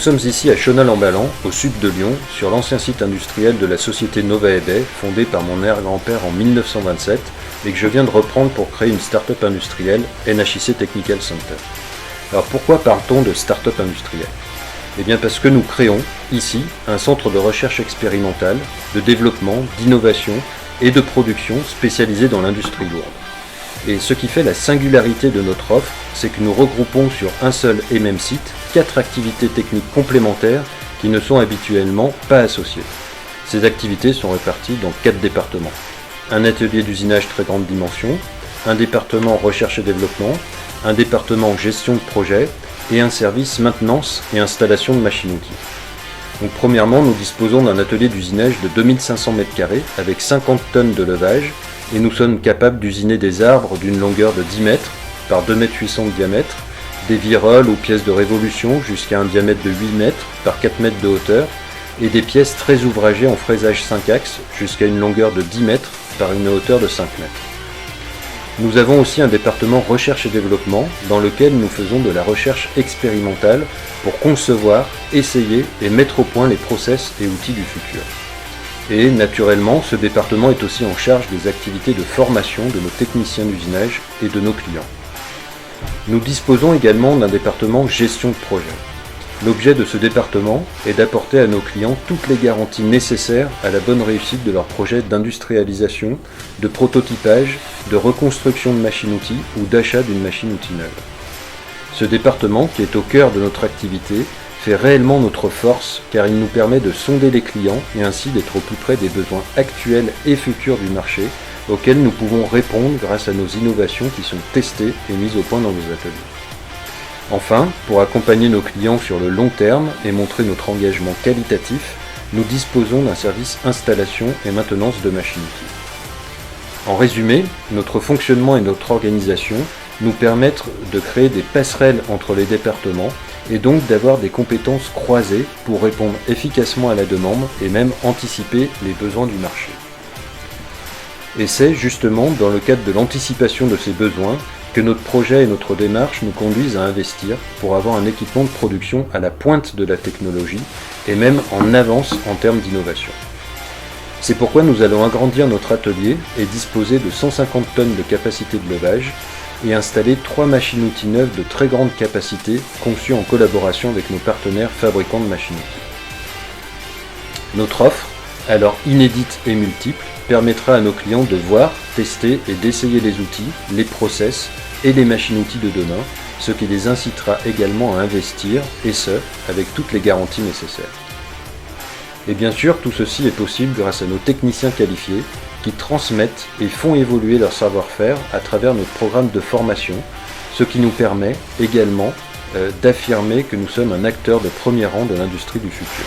sommes ici à Chonal-en-Ballan, au sud de Lyon, sur l'ancien site industriel de la société Nova eBay, fondée par mon arrière-grand-père en 1927 et que je viens de reprendre pour créer une start-up industrielle, NHIC Technical Center. Alors pourquoi parle-t-on de start-up industrielle ? Eh bien parce que nous créons, ici, un centre de recherche expérimentale, de développement, d'innovation et de production spécialisé dans l'industrie lourde. Et ce qui fait la singularité de notre offre, c'est que nous regroupons sur un seul et même site 4 activités techniques complémentaires qui ne sont habituellement pas associées. Ces activités sont réparties dans 4 départements. Un atelier d'usinage très grande dimension, un département recherche et développement, un département gestion de projet et un service maintenance et installation de machines-outils. Donc premièrement, nous disposons d'un atelier d'usinage de 2500 m² avec 50 tonnes de levage et nous sommes capables d'usiner des arbres d'une longueur de 10 mètres par 2,8 m de diamètre, des virolles ou pièces de révolution jusqu'à un diamètre de 8 mètres par 4 mètres de hauteur et des pièces très ouvragées en fraisage 5 axes jusqu'à une longueur de 10 mètres par une hauteur de 5 mètres. Nous avons aussi un département recherche et développement dans lequel nous faisons de la recherche expérimentale pour concevoir, essayer et mettre au point les process et outils du futur. Et naturellement, ce département est aussi en charge des activités de formation de nos techniciens d'usinage et de nos clients. Nous disposons également d'un département gestion de projet. L'objet de ce département est d'apporter à nos clients toutes les garanties nécessaires à la bonne réussite de leurs projets d'industrialisation, de prototypage, de reconstruction de machines-outils ou d'achat d'une machine-outil neuve. Ce département, qui est au cœur de notre activité, fait réellement notre force car il nous permet de sonder les clients et ainsi d'être au plus près des besoins actuels et futurs du marché auxquels nous pouvons répondre grâce à nos innovations qui sont testées et mises au point dans nos ateliers. Enfin, pour accompagner nos clients sur le long terme et montrer notre engagement qualitatif, nous disposons d'un service installation et maintenance de machines-outils. En résumé, notre fonctionnement et notre organisation nous permettent de créer des passerelles entre les départements et donc d'avoir des compétences croisées pour répondre efficacement à la demande et même anticiper les besoins du marché. Et c'est justement dans le cadre de l'anticipation de ces besoins que notre projet et notre démarche nous conduisent à investir pour avoir un équipement de production à la pointe de la technologie et même en avance en termes d'innovation. C'est pourquoi nous allons agrandir notre atelier et disposer de 150 tonnes de capacité de levage et installer 3 machines-outils neuves de très grande capacité conçues en collaboration avec nos partenaires fabricants de machines-outils. Notre offre, alors inédite et multiple, permettra à nos clients de voir, tester et d'essayer les outils, les process et les machines-outils de demain, ce qui les incitera également à investir, et ce, avec toutes les garanties nécessaires. Et bien sûr, tout ceci est possible grâce à nos techniciens qualifiés qui transmettent et font évoluer leur savoir-faire à travers notre programme de formation, ce qui nous permet également d'affirmer que nous sommes un acteur de premier rang de l'industrie du futur.